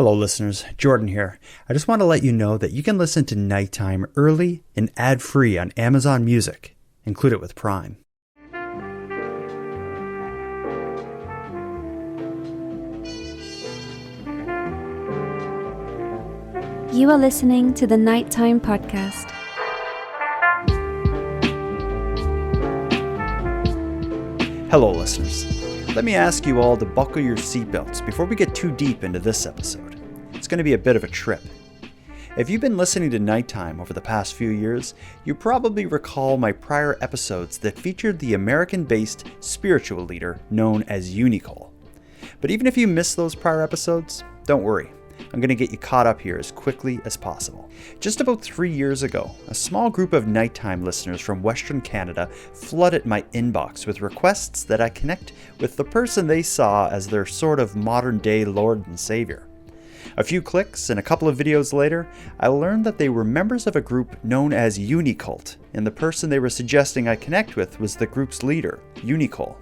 Hello listeners, Jordan here. I just want to let you know that you can listen to Nighttime early and ad-free on Amazon Music. Include it with Prime. You are listening to the Nighttime Podcast. Hello listeners. Let me ask you all to buckle your seatbelts before we get too deep into this episode. It's going to be a bit of a trip. If you've been listening to Nighttime over the past few years, you probably recall my prior episodes that featured the American-based spiritual leader known as UNICOLE. But even if you missed those prior episodes, don't worry. I'm going to get you caught up here as quickly as possible. Just about 3 years ago, a small group of Nighttime listeners from Western Canada flooded my inbox with requests that I connect with the person they saw as their sort of modern-day Lord and Savior. A few clicks and a couple of videos later, I learned that they were members of a group known as UNICULT, and the person they were suggesting I connect with was the group's leader, UNICOLE.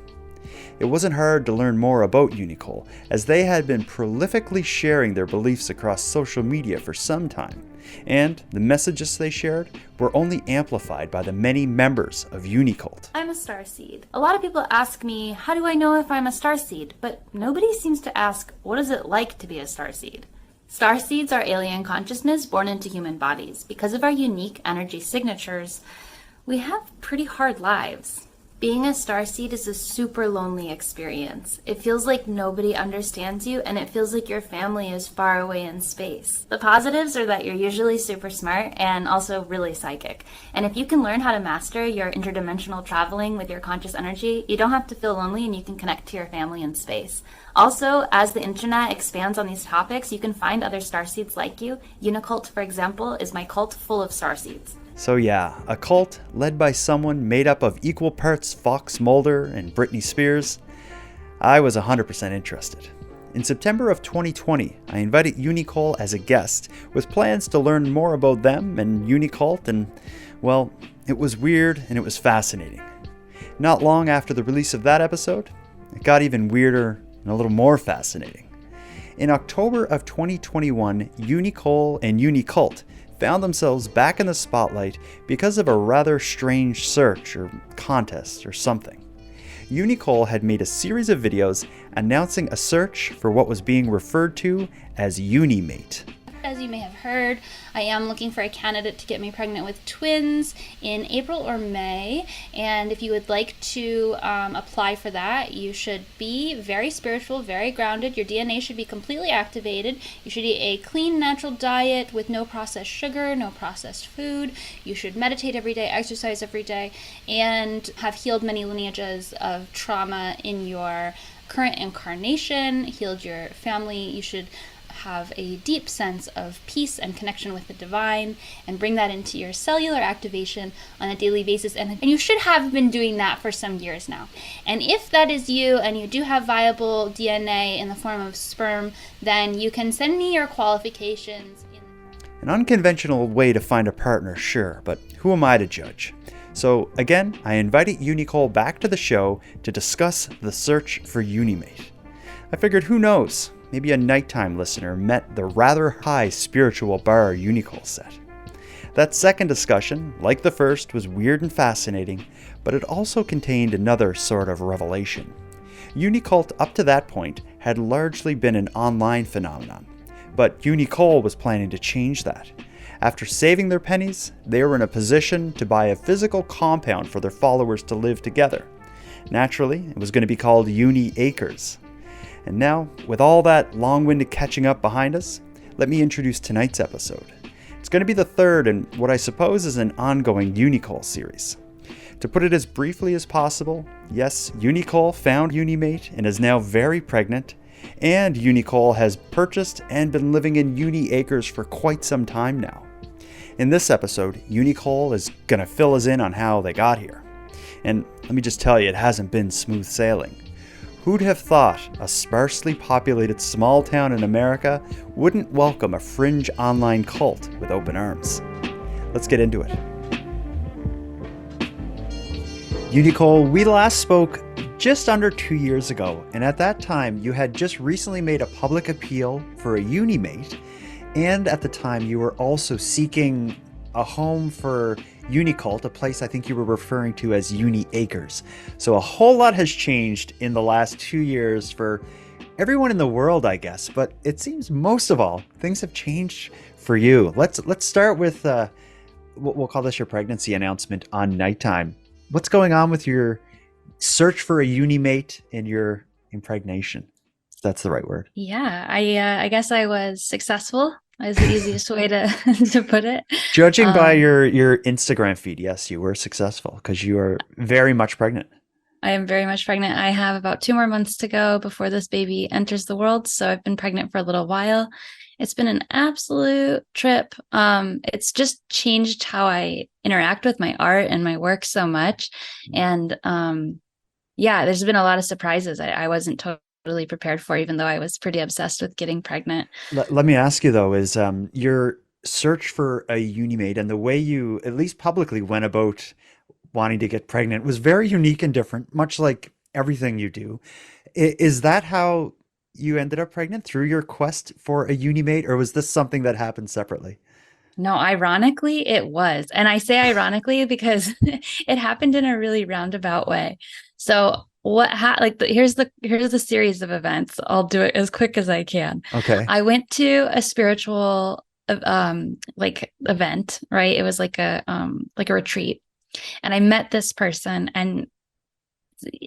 It wasn't hard to learn more about UNICOLE, as they had been prolifically sharing their beliefs across social media for some time, and the messages they shared were only amplified by the many members of UNICULT. I'm a starseed. A lot of people ask me, how do I know if I'm a starseed? But nobody seems to ask, what is it like to be a starseed? Starseeds are alien consciousness born into human bodies. Because of our unique energy signatures, we have pretty hard lives. Being a starseed is a super lonely experience. It feels like nobody understands you, and it feels like your family is far away in space. The positives are that you're usually super smart and also really psychic. And if you can learn how to master your interdimensional traveling with your conscious energy, you don't have to feel lonely and you can connect to your family in space. Also, as the internet expands on these topics, you can find other starseeds like you. UNICULT, for example, is my cult full of starseeds. So yeah, a cult led by someone made up of equal parts Fox Mulder and Britney Spears. I was 100% interested. In September of 2020, I invited UNICOLE as a guest with plans to learn more about them and UNICULT, and well, it was weird and it was fascinating. Not long after the release of that episode, it got even weirder and a little more fascinating. In October of 2021, UNICOLE and UNICULT found themselves back in the spotlight because of a rather strange search or contest or something. UNICOLE had made a series of videos announcing a search for what was being referred to as UNIMATE. As you may have heard, I am looking for a candidate to get me pregnant with twins in April or May, and if you would like to apply for that, you should be very spiritual, very grounded. Your DNA should be completely activated. You should eat a clean, natural diet with no processed sugar, no processed food. You should meditate every day, exercise every day, and have healed many lineages of trauma in your current incarnation, healed your family. You should have a deep sense of peace and connection with the divine and bring that into your cellular activation on a daily basis. And you should have been doing that for some years now. And if that is you and you do have viable DNA in the form of sperm, then you can send me your qualifications. An unconventional way to find a partner, sure, but who am I to judge? So again, I invited UNICOLE back to the show to discuss the search for UNIMATE. I figured, who knows? Maybe a Nighttime listener met the rather high spiritual bar UNICOLE set. That second discussion, like the first, was weird and fascinating, but it also contained another sort of revelation. UNICULT up to that point had largely been an online phenomenon, but UNICOLE was planning to change that. After saving their pennies, they were in a position to buy a physical compound for their followers to live together. Naturally, it was going to be called UNIACRES. And now, with all that long-winded catching up behind us, let me introduce tonight's episode. It's going to be the third in what I suppose is an ongoing UNICOLE series. To put it as briefly as possible, yes, UNICOLE found UNIMATE and is now very pregnant, and UNICOLE has purchased and been living in UNIACRES for quite some time now. In this episode, UNICOLE is going to fill us in on how they got here. And let me just tell you, it hasn't been smooth sailing. Who'd have thought a sparsely populated small town in America wouldn't welcome a fringe online cult with open arms? Let's get into it. UNICOLE, we last spoke just under 2 years ago, and at that time you had just recently made a public appeal for a UNIMATE, and at the time you were also seeking a home for UNICULT, a place I think you were referring to as UNIACRES. So a whole lot has changed in the last 2 years for everyone in the world, I guess, but it seems most of all, things have changed for you. Let's start with, we'll call this your pregnancy announcement on Nighttime. What's going on with your search for a UNIMATE and your impregnation? If that's the right word. Yeah, I guess I was successful. Is the easiest way to to put it. Judging by your Instagram feed, yes, you were successful because you are very much pregnant. I am very much pregnant. I have about 2 more months to go before this baby enters the world. So I've been pregnant for a little while. It's been an absolute trip. It's just changed how I interact with my art and my work so much. And yeah, there's been a lot of surprises I wasn't totally prepared for, even though I was pretty obsessed with getting pregnant. Let me ask you though, is your search for a UNIMATE and the way you, at least publicly, went about wanting to get pregnant was very unique and different, much like everything you do. Is that how you ended up pregnant, through your quest for a UNIMATE, or was this something that happened separately? No, ironically, it was. And I say ironically because it happened in a really roundabout way. So here's the series of events. I'll do it as quick as I can. Okay. I went to a spiritual like event, right? It was like a retreat. And I met this person, and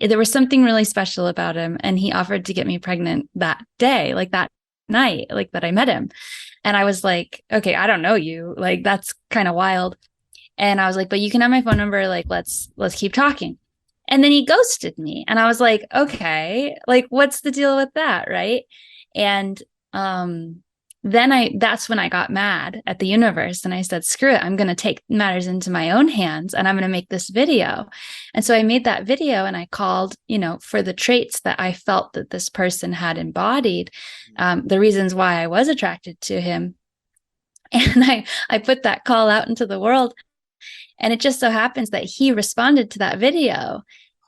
there was something really special about him. And he offered to get me pregnant that day, like that night, like that I met him. And I was like, okay, I don't know you. Like, that's kind of wild. And I was like, but you can have my phone number. Like, let's keep talking. And then he ghosted me. And I was like, okay, like, what's the deal with that? Right. And that's when I got mad at the universe, and I said, screw it, I'm going to take matters into my own hands, and I'm going to make this video. And so I made that video, and I called, for the traits that I felt that this person had embodied, the reasons why I was attracted to him. And I put that call out into the world, and it just so happens that he responded to that video.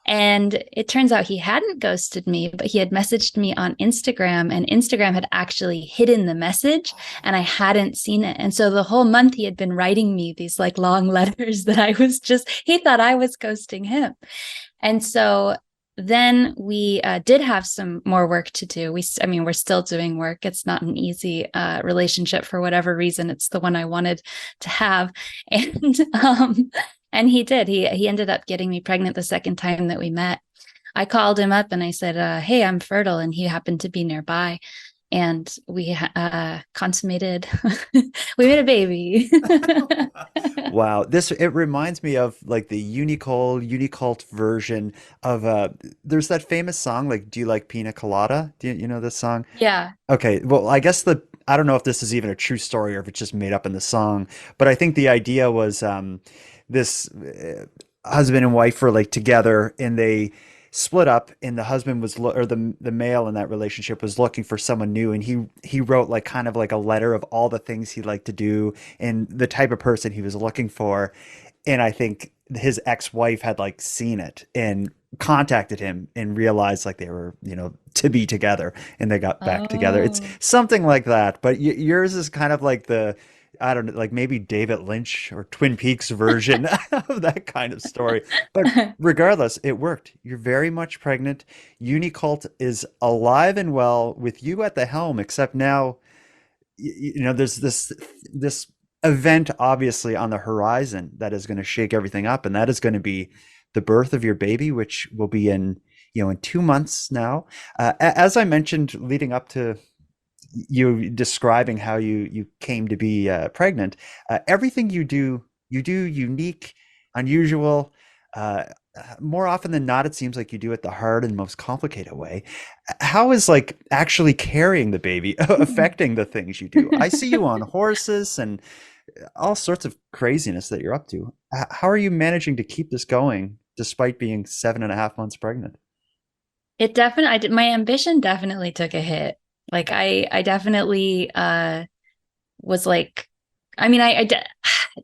And it turns out he hadn't ghosted me, but he had messaged me on Instagram, and Instagram had actually hidden the message, and I hadn't seen it. And so the whole month he had been writing me these like long letters that he thought I was ghosting him. And so then we did have some more work to do. We're still doing work. It's not an easy relationship for whatever reason. It's the one I wanted to have. And he did. He ended up getting me pregnant the second time that we met. I called him up and I said, hey, I'm fertile. And he happened to be nearby. And we consummated. We made a baby. Wow. It reminds me of like the UNICOLT version of there's that famous song, like, do you like pina colada? Do you know this song? Yeah. Okay. Well, I guess I don't know if this is even a true story or if it's just made up in the song, but I think the idea was this husband and wife were like together, and they split up, and the husband was or the male in that relationship was looking for someone new, and he wrote like kind of like a letter of all the things he'd like to do and the type of person he was looking for. And I think his ex-wife had like seen it and contacted him and realized like they were, to be together, and they got back together. It's something like that, but yours is kind of like I don't know, like maybe David Lynch or Twin Peaks version of that kind of story. But regardless, it worked. You're very much pregnant. UNICULT is alive and well with you at the helm, except now, there's this event obviously on the horizon that is going to shake everything up, and that is going to be the birth of your baby, which will be in 2 months now. As I mentioned, leading up to you describing how you came to be pregnant, everything you do unique, unusual. More often than not, it seems like you do it the hard and most complicated way. How is like actually carrying the baby affecting the things you do? I see you on horses and all sorts of craziness that you're up to. How are you managing to keep this going despite being 7.5 months pregnant? My ambition definitely took a hit. Like I definitely was like,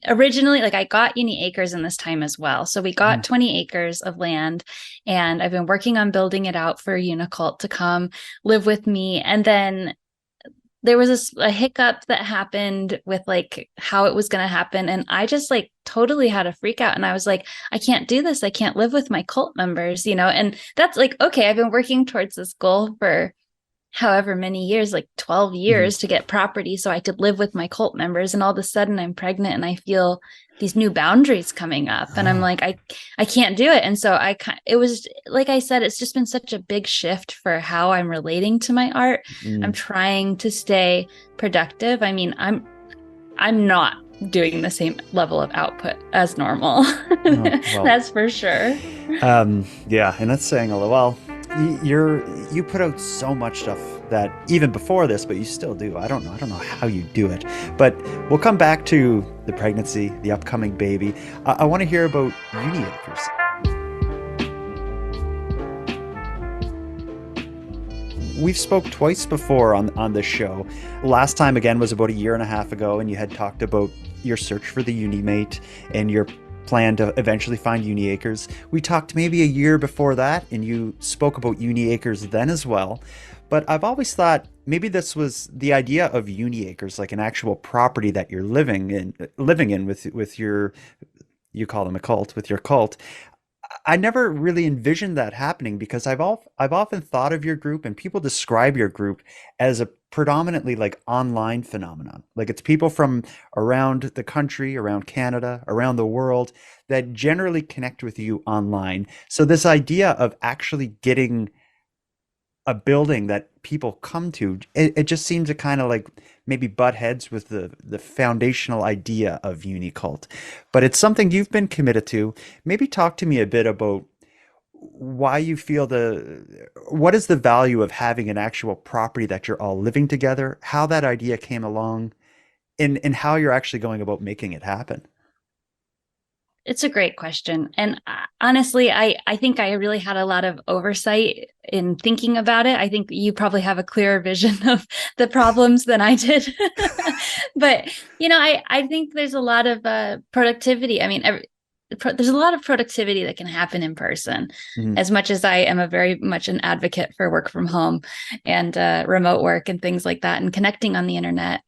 originally, like I got UniAcres in this time as well. So we got 20 acres of land, and I've been working on building it out for UNICULT to come live with me. And then there was a hiccup that happened with like how it was going to happen. And I just like totally had a freak out. And I was like, I can't do this. I can't live with my cult members, and that's like, okay, I've been working towards this goal for however many years, like 12 years to get property so I could live with my cult members. And all of a sudden I'm pregnant and I feel these new boundaries coming up, and I'm like, I can't do it. And so it was, like I said, it's just been such a big shift for how I'm relating to my art. I'm trying to stay productive. I mean, I'm not doing the same level of output as normal. Well, that's for sure. Yeah. And that's saying a little, well, you put out so much stuff that even before this, but you still do. I don't know how you do it, but we'll come back to the pregnancy, the upcoming baby. I want to hear about UNIACRES. We've spoke twice before on this show. Last time again was about a year and a half ago, and you had talked about your search for the UNIMATE and your plan to eventually find UNIACRES. We talked maybe a year before that, and you spoke about UNIACRES then as well. But I've always thought maybe this was the idea of UNIACRES, like an actual property that you're living in with your, you call them a cult, with your cult. I never really envisioned that happening because I've often thought of your group, and people describe your group as a predominantly like online phenomenon. Like it's people from around the country, around Canada, around the world that generally connect with you online. So this idea of actually getting a building that people come to, it just seems to kind of like maybe butt heads with the foundational idea of UNICULT. But it's something you've been committed to. Maybe talk to me a bit about why you feel what is the value of having an actual property that you're all living together, how that idea came along, and how you're actually going about making it happen. It's a great question. And honestly, I think I really had a lot of oversight in thinking about it. I think you probably have a clearer vision of the problems than I did. But, I think there's a lot of productivity. I mean, there's a lot of productivity that can happen in person. As much as I am a very much an advocate for work from home and remote work and things like that and connecting on the internet.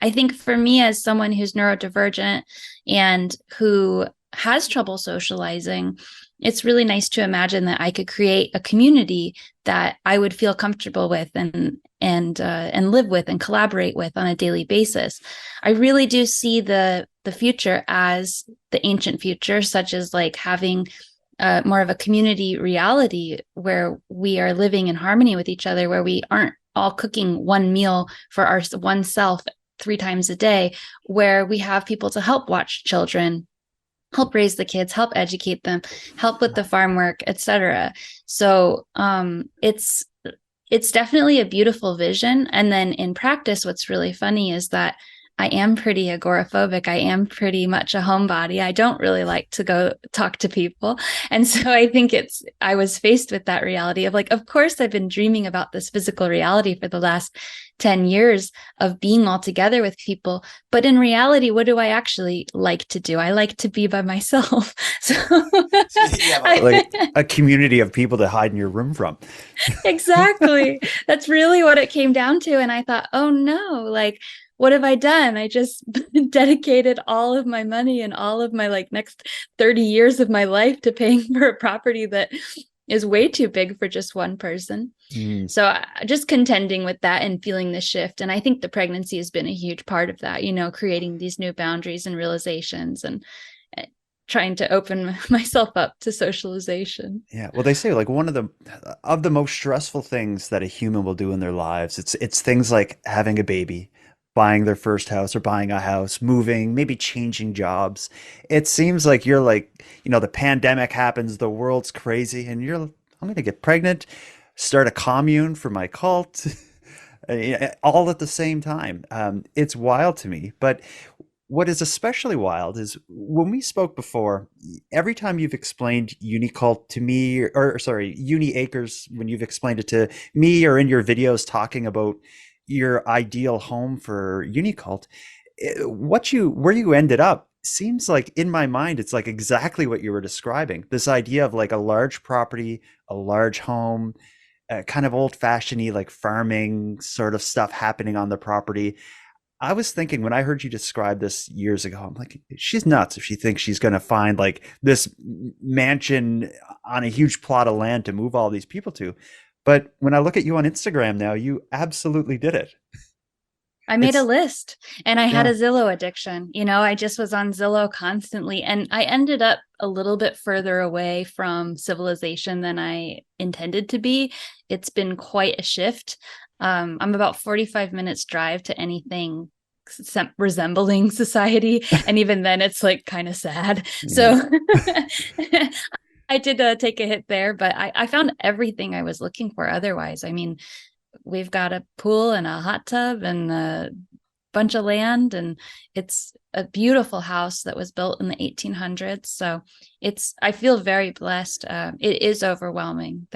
I think for me, as someone who's neurodivergent and who has trouble socializing, it's really nice to imagine that I could create a community that I would feel comfortable with and live with and collaborate with on a daily basis. I really do see the future as the ancient future, such as like having more of a community reality where we are living in harmony with each other, where we aren't all cooking one meal for oneself 3 times a day, where we have people to help watch children, help raise the kids, help educate them, help with the farm work, etc. So it's definitely a beautiful vision. And then in practice, what's really funny is that I am pretty agoraphobic. I am pretty much a homebody. I don't really like to go talk to people. And so I think I was faced with that reality of like, of course, I've been dreaming about this physical reality for the last 10 years of being all together with people. But in reality, what do I actually like to do? I like to be by myself. So like a community of people to hide in your room from. Exactly. That's really what it came down to. And I thought, oh no, like, what have I done? I just dedicated all of my money and all of my like next 30 years of my life to paying for a property that is way too big for just one person. So just contending with that and feeling the shift. And I think the pregnancy has been a huge part of that, creating these new boundaries and realizations and trying to open myself up to socialization. Yeah. Well, they say like one of the most stressful things that a human will do in their lives, it's things like having a baby, buying their first house or buying a house, moving, maybe changing jobs. It seems like you're like, the pandemic happens, the world's crazy, and I'm going to get pregnant, start a commune for my cult, all at the same time. It's wild to me. But what is especially wild is when we spoke before, every time you've explained UNICULT to me, or sorry, UNIACRES, when you've explained it to me or in your videos talking about your ideal home for UNICULT, where you ended up seems like, in my mind, it's like exactly what you were describing. This idea of like a large property, a large home, kind of old-fashioned-y, like farming sort of stuff happening on the property. I was thinking when I heard you describe this years ago, I'm like, she's nuts if she thinks she's going to find like this mansion on a huge plot of land to move all these people to. But when I look at you on Instagram now, you absolutely did it. I made a It's, list, and I had yeah. a Zillow addiction. I just was on Zillow constantly, and I ended up a little bit further away from civilization than I intended to be. It's been quite a shift. I'm about 45 minutes drive to anything resembling society. And even then it's like kind of sad. Yeah. So I did take a hit there, but I found everything I was looking for otherwise. I mean, we've got a pool and a hot tub and a bunch of land, and it's a beautiful house that was built in the 1800s. So I feel very blessed. It is overwhelming.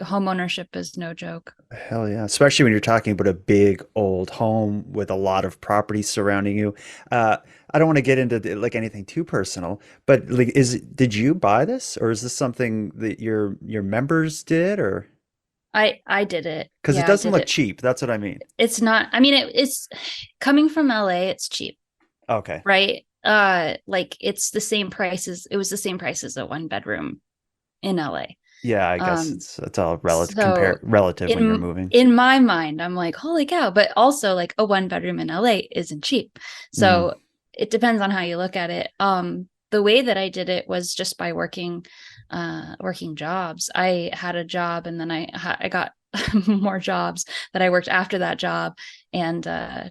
Home ownership is no joke. Hell yeah. Especially when you're talking about a big old home with a lot of property surrounding you. I don't want to get into like anything too personal, but like, did you buy this, or is this something that your members did, or? I did it. Because it Yeah, I doesn't did look it. cheap. That's what I mean. It's not, I mean, it's coming from LA, it's cheap, Okay. right? Like it was the same price as a one bedroom in LA. Yeah, I guess Um, it's all so relative when you're in moving. in my mind, I'm like, holy cow, but also like a one bedroom in LA isn't cheap. Mm. So it depends on how you look at it. The way that I did it was just by working jobs. I had a job, and then I got more jobs that I worked after that job. And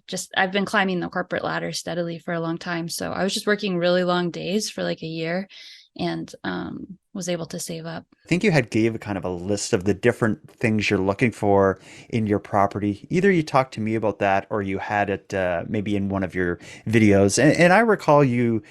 just I've been climbing the corporate ladder steadily for a long time. So I was just working really long days for like a year, and was able to save up. I think you had gave a kind of a list of the different things you're looking for in your property. Either you talked to me about that, or you had it maybe in one of your videos. And I recall you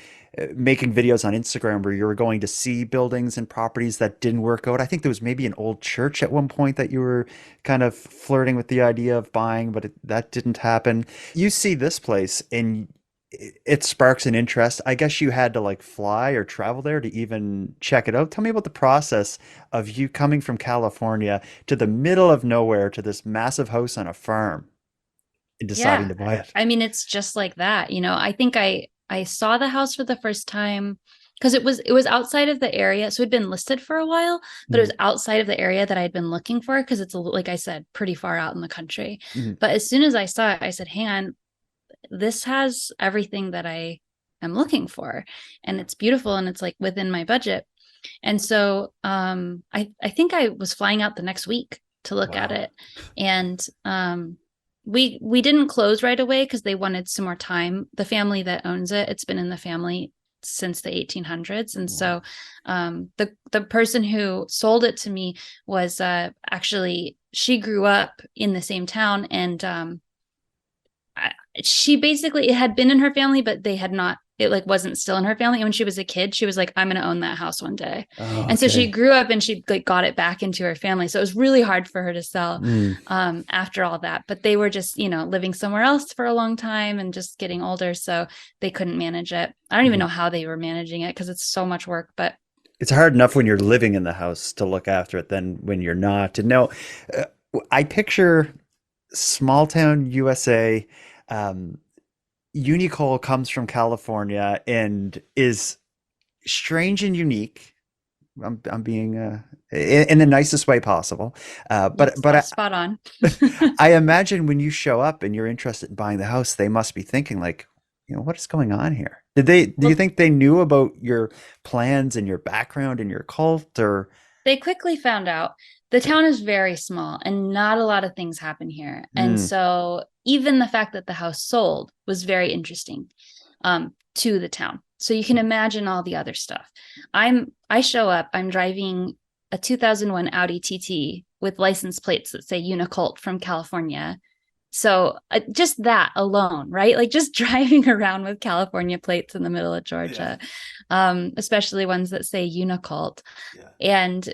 making videos on Instagram where you were going to see buildings and properties that didn't work out. I think there was maybe an old church at one point that you were kind of flirting with the idea of buying, but that didn't happen. You see this place and it sparks an interest. I guess you had to like fly or travel there to even check it out. Tell me about the process of you coming from California to the middle of nowhere to this massive house on a farm and deciding Yeah. to buy it. I mean, it's just like that. I think I saw the house for the first time because it was outside of the area. So it'd been listed for a while, but it Mm, was outside of the area that I'd been looking for because it's like I said, pretty far out in the country. mhm. But as soon as I saw it, I said, hang on, this has everything that I am looking for. And it's beautiful, and it's like within my budget. And so I think I was flying out the next week to look at Wow. it. And we didn't close right away because they wanted some more time. The family that owns it, it's been in the family since the 1800s. And Wow. so the person who sold it to me was actually, she grew up in the same town, and she basically, it had been in her family, but they had not, it like wasn't still in her family. And when she was a kid, she was like, I'm going to own that house one day. Oh, And so she okay. grew up, and she like got it back into her family. So it was really hard for her to sell Mm, after all that. But they were just, living somewhere else for a long time and just getting older. So they couldn't manage it. I don't even mhm. know how they were managing it because it's so much work. But It's hard enough when you're living in the house to look after it than when you're not. And no, uh, I picture small town USA. Um, UNICOLE comes from California and is strange and unique. I'm being in the nicest way possible. yep, But spot on. I imagine when you show up and you're interested in buying the house, they must be thinking like, what is going on here? Do you Well, think they knew about your plans and your background and your cult, or? they quickly found out the town is very small and not a lot of things happen here. And Mm, so even the fact that the house sold was very interesting to the town. So you can imagine all the other stuff. I show up, I'm driving a 2001 Audi TT with license plates that say UNICULT from California. So just that alone, right? Like just driving around with California plates in the middle of yeah, Georgia, especially ones that say UNICULT. yeah. And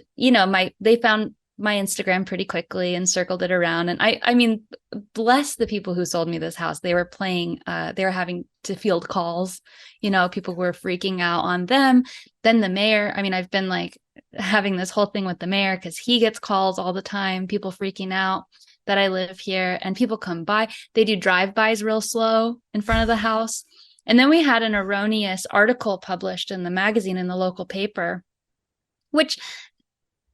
they found my Instagram pretty quickly and circled it around. And I mean, bless the people who sold me this house. They were having to field calls, people were freaking out on them. Then the mayor, I mean, I've been like having this whole thing with the mayor because he gets calls all the time, people freaking out that I live here, and people come by. They do drive-bys real slow in front of the house. And then we had an erroneous article published in the magazine in the local paper, which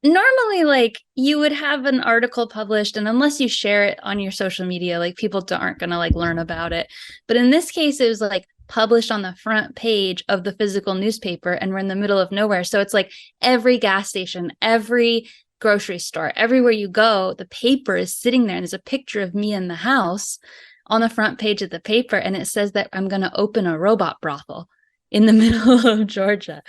normally, like, you would have an article published, and unless you share it on your social media, like, people aren't going to like learn about it. But in this case, it was like published on the front page of the physical newspaper, and we're in the middle of nowhere. So it's like every gas station, every grocery store, everywhere you go, the paper is sitting there, and there's a picture of me in the house on the front page of the paper, and it says that I'm going to open a robot brothel in the middle of Georgia.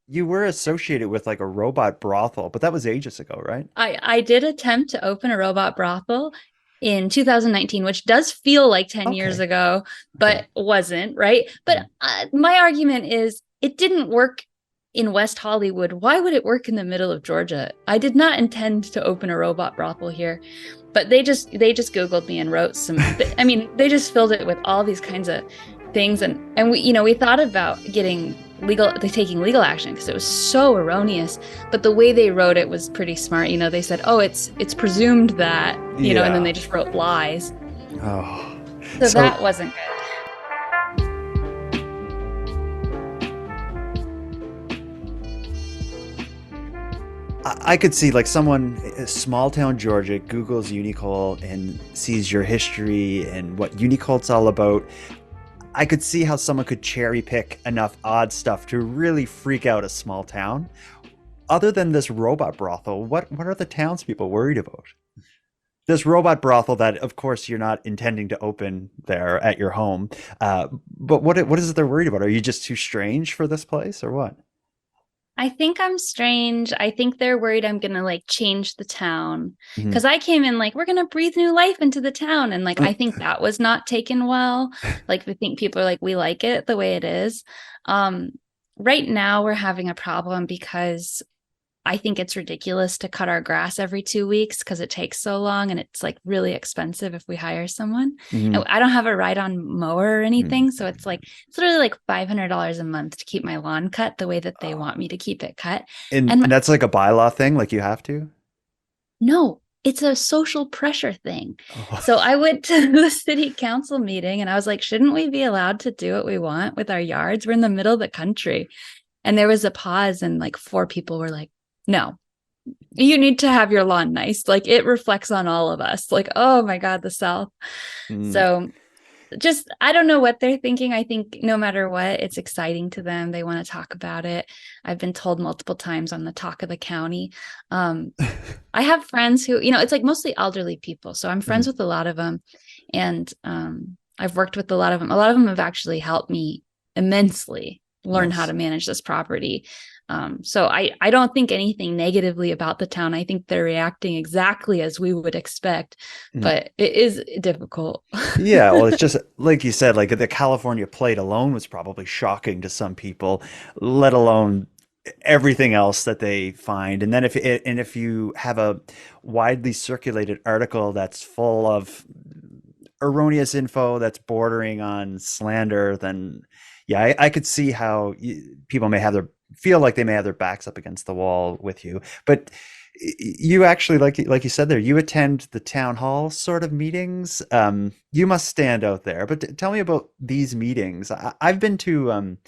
You were associated with like a robot brothel, but that was ages ago, right? I did attempt to open a robot brothel in 2019, which does feel like 10 years ago, but wasn't, right? But my argument is it didn't work in West Hollywood. Why would it work in the middle of Georgia? I did not intend to open a robot brothel here, but they just Googled me and wrote some, I mean, they just filled it with all these kinds of things. And we thought about taking legal action because it was so erroneous, but the way they wrote it was pretty smart. They said, oh, it's presumed that, and then they just wrote lies. Oh, so that wasn't good. I could see like someone, small town Georgia, Googles UNICOLE and sees your history and what UNICULT's all about. I could see how someone could cherry pick enough odd stuff to really freak out a small town. Other than this robot brothel, what are the townspeople worried about? This robot brothel that, of course, you're not intending to open there at your home. But what is it they're worried about? Are you just too strange for this place or what? I think I'm strange. I think they're worried I'm going to like change the town because I came in like, we're going to breathe new life into the town. And like, I think that was not taken well. Like, I think people are like, we like it the way it is. Right now we're having a problem because I think it's ridiculous to cut our grass every 2 weeks because it takes so long and it's like really expensive if we hire someone. And I don't have a ride-on mower or anything. So it's literally like $500 a month to keep my lawn cut the way that they want me to keep it cut. And that's like a bylaw thing, like you have to? No, it's a social pressure thing. So I went to the city council meeting and I was like, shouldn't we be allowed to do what we want with our yards? We're in the middle of the country. And there was a pause and like 4 people were like, no, you need to have your lawn nice. Like, it reflects on all of us. Like, oh my God, the South. So just, I don't know what they're thinking. I think no matter what, it's exciting to them. They want to talk about it. I've been told multiple times I'm the talk of the county. I have friends who, it's like mostly elderly people. So I'm friends with a lot of them. And I've worked with a lot of them. A lot of them have actually helped me immensely learn how to manage this property. So I don't think anything negatively about the town. I think they're reacting exactly as we would expect, but it is difficult. Yeah, well, it's just like you said, like the California plate alone was probably shocking to some people, let alone everything else that they find. And then if you have a widely circulated article that's full of erroneous info that's bordering on slander, then yeah, I could see how people may feel like they may have their backs up against the wall with you. But you actually, like you said there, you attend the town hall sort of meetings. You must stand out there. But tell me about these meetings. I've been to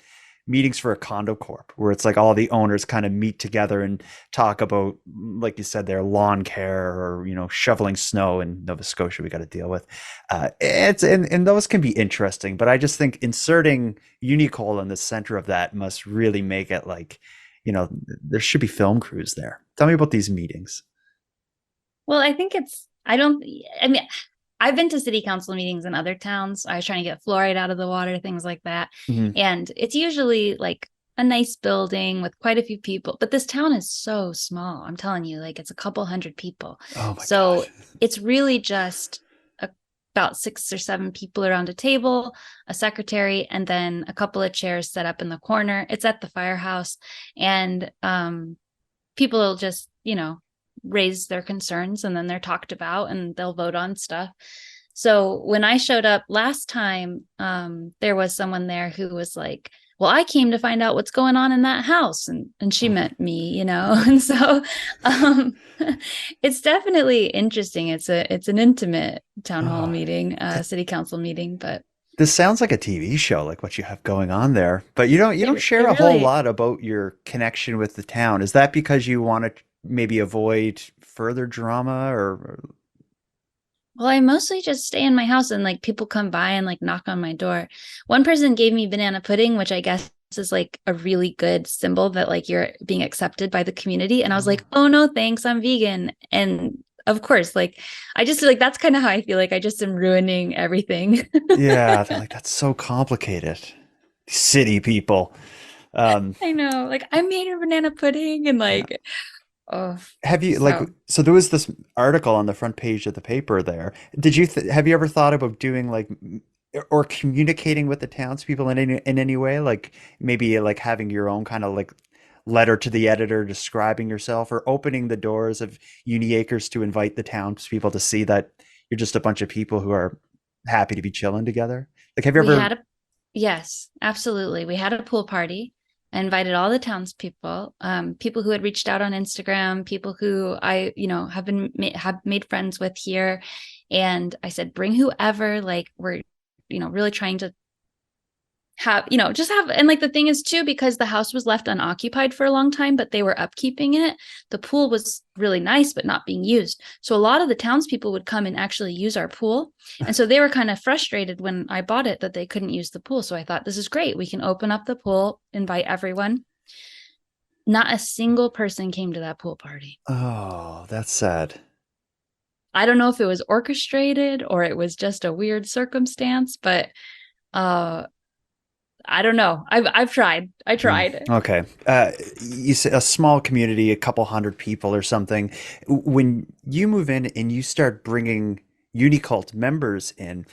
meetings for a condo corp where it's like all the owners kind of meet together and talk about, like you said, their lawn care or, shoveling snow in Nova Scotia we got to deal with. And those can be interesting, but I just think inserting UNICOLE in the center of that must really make it like, there should be film crews there. Tell me about these meetings. Well, I think I've been to city council meetings in other towns. I was trying to get fluoride out of the water, things like that. And it's usually like a nice building with quite a few people. But this town is so small. I'm telling you, like, it's a couple hundred people. Oh my so gosh. It's really just about 6 or 7 people around a table, a secretary, and then a couple of chairs set up in the corner. It's at the firehouse. And people will just, raise their concerns, and then they're talked about and they'll vote on stuff. So when I showed up last time, there was someone there who was like, well, I came to find out what's going on in that house. And she meant me, you know? And so it's definitely interesting. It's an intimate town hall meeting, city council meeting, but this sounds like a TV show, like what you have going on there. But you don't share a whole lot about your connection with the town. Is that because you want to maybe avoid further drama, or? Well, I mostly just stay in my house and like people come by and like knock on my door. One person gave me banana pudding, which I guess is like a really good symbol that like you're being accepted by the community. And I was like, oh no, thanks, I'm vegan. And of course, like I just like that's kind of how I feel, like I just am ruining everything. Yeah, they're like, that's so complicated. City people. I know, like I made her banana pudding and like, oh. Have you so there was this article on the front page of the paper there. Did you have you ever thought about doing like or communicating with the townspeople in any way? Like maybe like having your own kind of like letter to the editor describing yourself, or opening the doors of UniAcres to invite the townspeople to see that you're just a bunch of people who are happy to be chilling together? Like, have you ever? Yes, absolutely. We had a pool party. I invited all the townspeople, people who had reached out on Instagram, people who I, have made friends with here. And I said, bring whoever, like we're, really trying to have, and like the thing is too, because the house was left unoccupied for a long time, but they were upkeeping it. The pool was really nice, but not being used. So a lot of the townspeople would come and actually use our pool. And so they were kind of frustrated when I bought it that they couldn't use the pool. So I thought, this is great. We can open up the pool, invite everyone. Not a single person came to that pool party. Oh, that's sad. I don't know if it was orchestrated or it was just a weird circumstance, but I don't know. I've tried. I tried. Okay. You say a small community, a couple hundred people or something. When you move in and you start bringing UNICULT members in,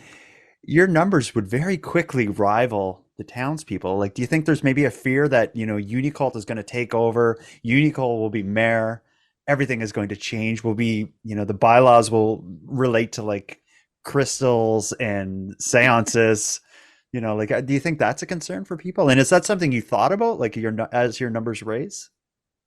your numbers would very quickly rival the townspeople. Like, do you think there's maybe a fear that, UNICULT is going to take over, UNICOLE will be mayor, everything is going to change, will be, the bylaws will relate to like crystals and seances? Do you think that's a concern for people? And is that something you thought about, like as your numbers raise?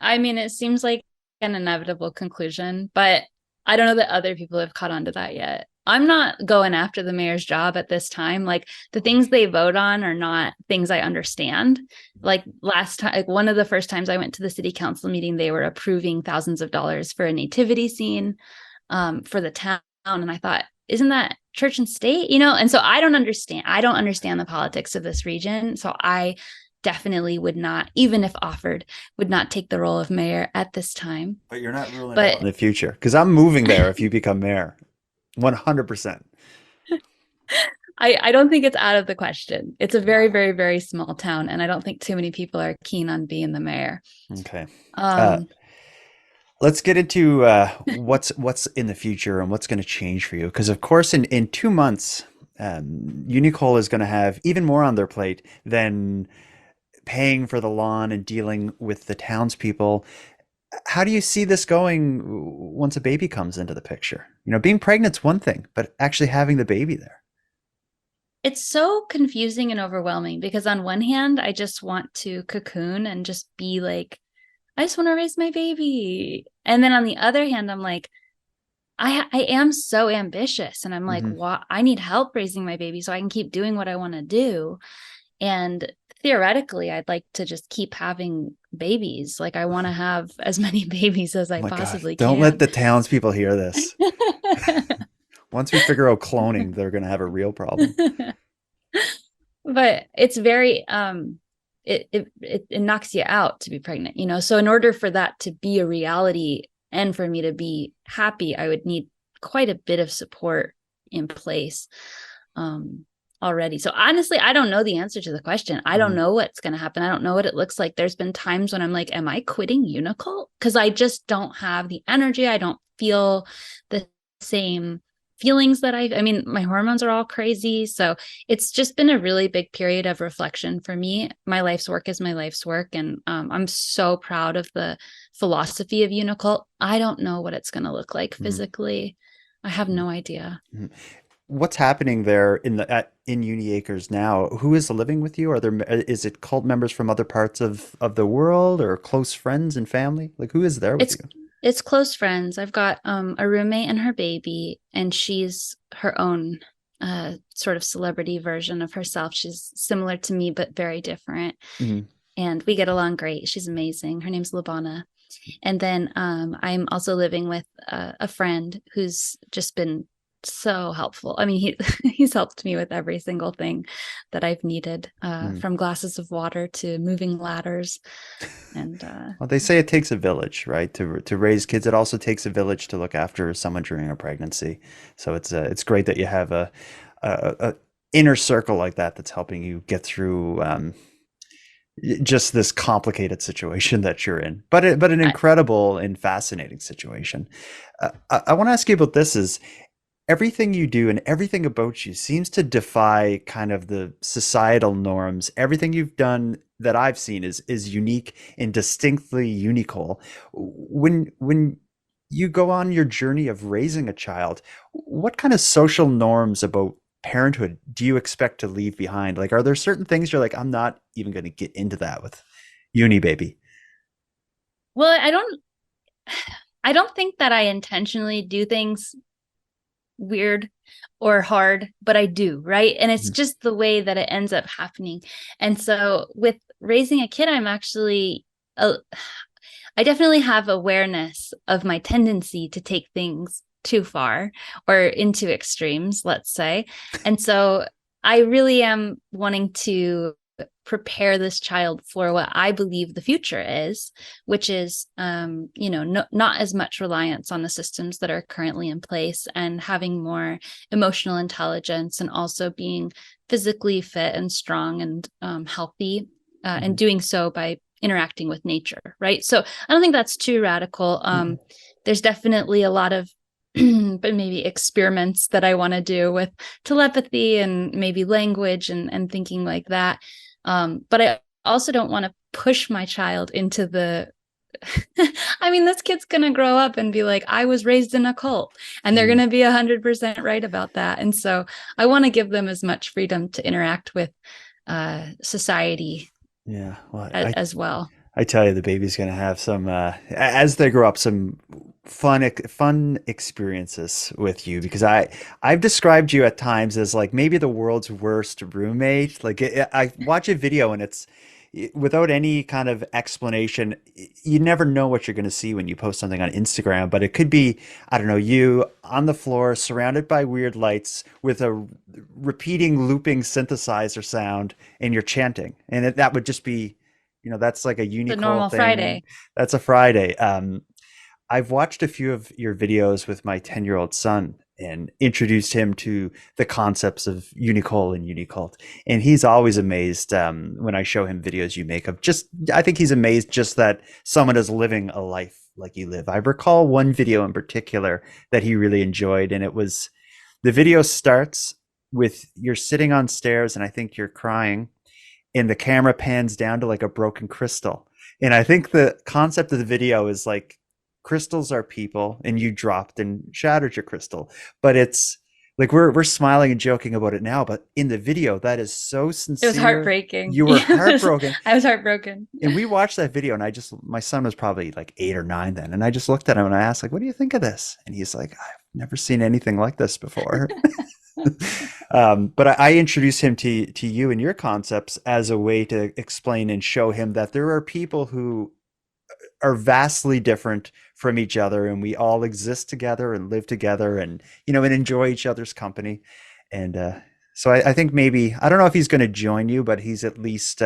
I mean, it seems like an inevitable conclusion, but I don't know that other people have caught on to that yet. I'm not going after the mayor's job at this time. Like the things they vote on are not things I understand. Like last time, like one of the first times I went to the city council meeting, they were approving thousands of dollars for a nativity scene for the town. And I thought, isn't that church and state, And so I don't understand the politics of this region. So I definitely would not, even if offered, would not take the role of mayor at this time. But you're not ruling out in the future, because I'm moving there if you become mayor. 100%. I don't think it's out of the question. It's a very, very, very small town, and I don't think too many people are keen on being the mayor. Okay. Let's get into what's in the future and what's going to change for you. Because, of course, in 2 months, UNICOLE is going to have even more on their plate than paying for the lawn and dealing with the townspeople. How do you see this going once a baby comes into the picture? Being pregnant's one thing, but actually having the baby there. It's so confusing and overwhelming because on one hand, I just want to cocoon and just be like, I just want to raise my baby. And then on the other hand, I'm like, I am so ambitious. And I'm like, I need help raising my baby so I can keep doing what I want to do. And theoretically, I'd like to just keep having babies. Like I want to have as many babies as I possibly can. Don't let the townspeople hear this. Once we figure out cloning, they're going to have a real problem. But it's very, it knocks you out to be pregnant, So in order for that to be a reality and for me to be happy, I would need quite a bit of support in place already. So honestly, I don't know the answer to the question. I don't know what's going to happen. I don't know what it looks like. There's been times when I'm like, am I quitting UNICULT? Because I just don't have the energy. I don't feel the same feelings that I mean, my hormones are all crazy. So it's just been a really big period of reflection for me. My life's work is my life's work. And I'm so proud of the philosophy of UNICULT. I don't know what it's going to look like physically. I have no idea. What's happening there in UniAcres now? Who is living with you? Is it cult members from other parts of the world, or close friends and family? Like, who is there with It's you? it's close friends. I've got a roommate and her baby, and she's her own sort of celebrity version of herself. She's similar to me, but very different. Mhm. And we get along great. She's amazing. Her name's Labana. And then I'm also living with a friend who's just been so helpful. I mean, he's helped me with every single thing that I've needed, from glasses of water to moving ladders. And Well, they say it takes a village, right, to raise kids. It also takes a village to look after someone during a pregnancy. So it's great that you have a inner circle like that that's helping you get through just this complicated situation that you're in, but an incredible and fascinating situation. I want to ask you about this: is everything you do and everything about you seems to defy kind of the societal norms. Everything you've done that I've seen is unique and distinctly UNICOLE. When you go on your journey of raising a child, what kind of social norms about parenthood do you expect to leave behind? Like, are there certain things you're like, I'm not even going to get into that with UNIBABY? well, I don't think that I intentionally do things weird or hard, but I do, right? And it's just the way that it ends up happening. And so with raising a kid, I definitely have awareness of my tendency to take things too far or into extremes, let's say. And so I really am wanting to prepare this child for what I believe the future is, which is, not as much reliance on the systems that are currently in place, and having more emotional intelligence, and also being physically fit and strong and healthy, and doing so by interacting with nature, right? So I don't think that's too radical. There's definitely a lot of but maybe experiments that I want to do with telepathy and maybe language and thinking like that. But I also don't want to push my child into the I mean, this kid's going to grow up and be like, I was raised in a cult, and they're going to be 100% right about that. And so I want to give them as much freedom to interact with society, Yeah, well, as well. I tell you, the baby's going to have some, as they grow up, some fun experiences with you, because I've described you at times as like maybe the world's worst roommate. Like, I watch a video and it's without any kind of explanation. You never know what you're going to see when you post something on Instagram, but it could be, I don't know, you on the floor surrounded by weird lights with a repeating looping synthesizer sound, and you're chanting, and that would just be, that's like a The UNICOLE normal thing. Friday. That's a Friday. I've watched a few of your videos with my 10-year-old son and introduced him to the concepts of UNICOLE and UNICULT. And he's always amazed when I show him videos you make of I think he's amazed just that someone is living a life like you live. I recall one video in particular that he really enjoyed, and the video starts with you're sitting on stairs and I think you're crying, and the camera pans down to like a broken crystal. And I think the concept of the video is like, crystals are people and you dropped and shattered your crystal. But it's like we're smiling and joking about it now, but in the video that is so sincere. It was heartbreaking. You were heartbroken. I was heartbroken. And we watched that video, and my son was probably like 8 or 9 then, and I just looked at him and I asked, like, what do you think of this? And he's like, I've never seen anything like this before. But I introduced him to you and your concepts as a way to explain and show him that there are people who are vastly different from each other, and we all exist together and live together, and and enjoy each other's company. And so I think maybe, I don't know if he's going to join you, but he's at least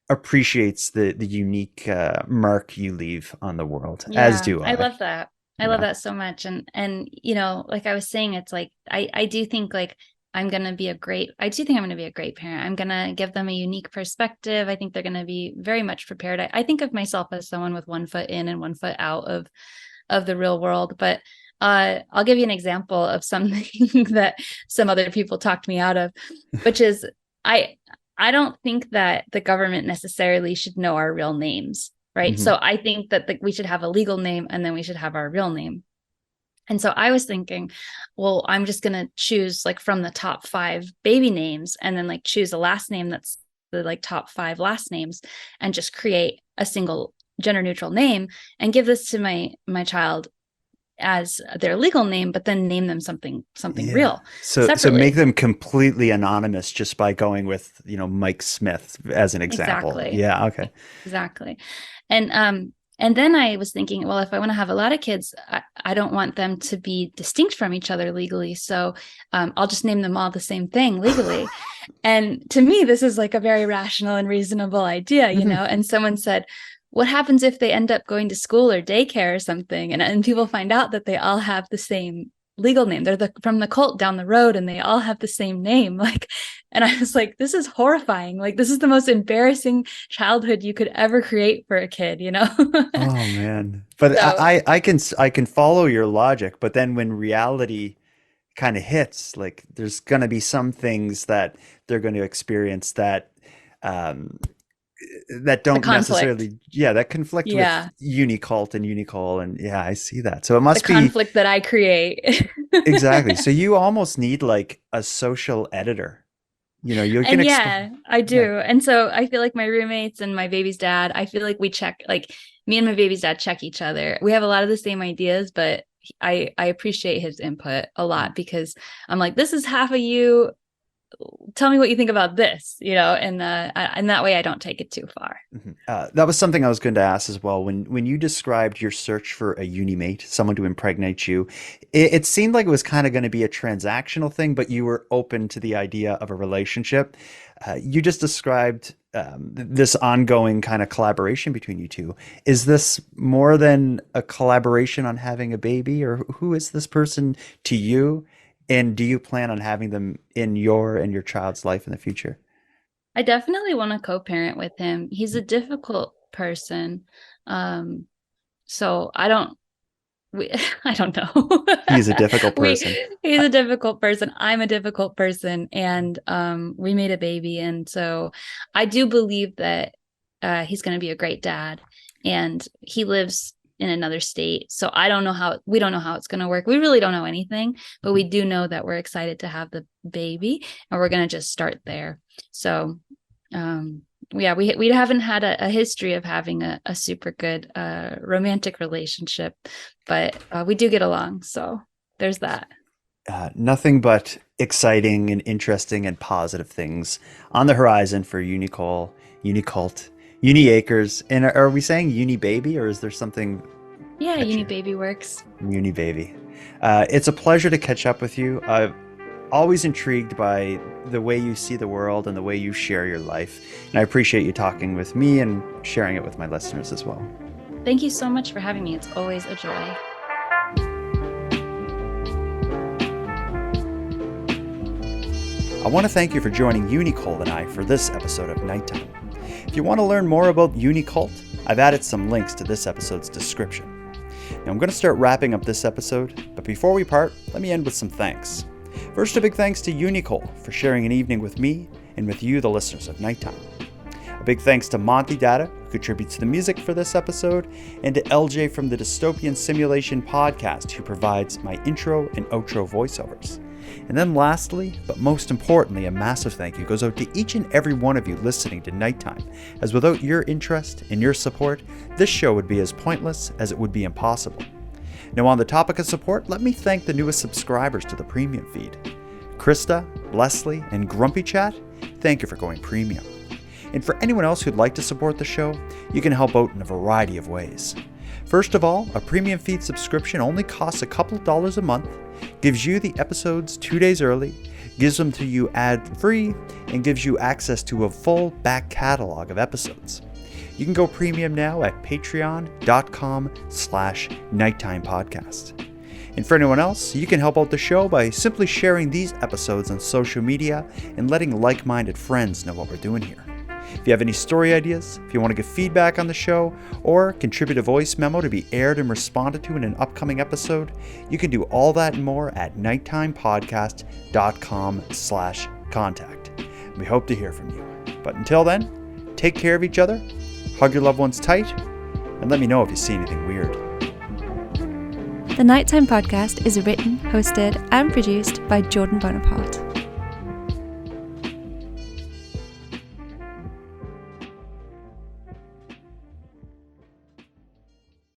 appreciates the unique mark you leave on the world. Yeah, as do I. I love that. I love that so much. And like I was saying, it's like I do think like I do think I'm going to be a great parent. I'm going to give them a unique perspective. I think they're going to be very much prepared. I think of myself as someone with one foot in and one foot out of the real world. But I'll give you an example of something that some other people talked me out of, which is I don't think that the government necessarily should know our real names, right? Mm-hmm. So I think that we should have a legal name and then we should have our real name. And so I was thinking, well, I'm just going to choose like from the top 5 baby names and then like choose a last name that's the like top 5 last names and just create a single gender neutral name and give this to my child as their legal name, but then name them something real. So make them completely anonymous just by going with, Mike Smith as an example. Exactly. Yeah. Okay. Exactly. And then I was thinking, well, if I want to have a lot of kids, I don't want them to be distinct from each other legally. So I'll just name them all the same thing legally. And to me, this is like a very rational and reasonable idea, and someone said, what happens if they end up going to school or daycare or something? And people find out that they all have the same legal name. They're from the cult down the road and they all have the same name. And I was like, this is horrifying. Like, this is the most embarrassing childhood you could ever create for a kid, Oh, man. But so, I can follow your logic, but then when reality kind of hits, like there's going to be some things that they're going to experience that don't necessarily, that conflict with UNICULT and UNICOLE. And I see that. So it must be conflict that I create. Exactly. So you almost need like a social editor. You can I do. Yeah. And so I feel like my roommates and my baby's dad, I feel like we check, like me and my baby's dad check each other. We have a lot of the same ideas, but I appreciate his input a lot because I'm like, this is half of you. Tell me what you think about this, and that way I don't take it too far. Mm-hmm. That was something I was going to ask as well. When you described your search for a UNIMATE, someone to impregnate you, it seemed like it was kind of going to be a transactional thing, but you were open to the idea of a relationship. You just described this ongoing kind of collaboration between you two. Is this more than a collaboration on having a baby, or who is this person to you? And do you plan on having them in your and your child's life in the future? I definitely want to co-parent with him. He's a difficult person. So I don't know. He's a difficult person. He's a difficult person. I'm a difficult person. And we made a baby. And so I do believe that he's going to be a great dad. And he lives in another state. So we don't know how it's going to work. We really don't know anything, but we do know that we're excited to have the baby and we're going to just start there. So, we haven't had a history of having a super good romantic relationship, but we do get along. So there's that. Nothing but exciting and interesting and positive things on the horizon for UNICOLE, UNICULT, UNIACRES. And are we saying UNIBABY, or is there something? Yeah, UNIBABY works. UNIBABY. It's a pleasure to catch up with you. I've always intrigued by the way you see the world and the way you share your life. And I appreciate you talking with me and sharing it with my listeners as well. Thank you so much for having me. It's always a joy. I want to thank you for joining UNICOLE and I for this episode of Nighttime. If you want to learn more about UNICULT, I've added some links to this episode's description. Now I'm going to start wrapping up this episode, but before we part, let me end with some thanks. First, a big thanks to UNICOLE for sharing an evening with me and with you, the listeners of Nighttime. A big thanks to Monty, Datta, who contributes to the music for this episode, and to LJ from the Dystopian Simulation podcast, who provides my intro and outro voiceovers. And then lastly, but most importantly, a massive thank you goes out to each and every one of you listening to Nighttime, as without your interest and your support, this show would be as pointless as it would be impossible. Now, on the topic of support, let me thank the newest subscribers to the premium feed. Krista, Leslie, and Grumpy Chat, thank you for going premium. And for anyone else who'd like to support the show, you can help out in a variety of ways. First of all, a premium feed subscription only costs a couple of dollars a month, gives you the episodes 2 days early, gives them to you ad-free, and gives you access to a full back catalog of episodes. You can go premium now at patreon.com/nighttimepodcast. And for anyone else, you can help out the show by simply sharing these episodes on social media and letting like-minded friends know what we're doing here. If you have any story ideas, if you want to give feedback on the show, or contribute a voice memo to be aired and responded to in an upcoming episode, you can do all that and more at nighttimepodcast.com/contact. We hope to hear from you. But until then, take care of each other, hug your loved ones tight, and let me know if you see anything weird. The Nighttime Podcast is written, hosted, and produced by Jordan Bonaparte.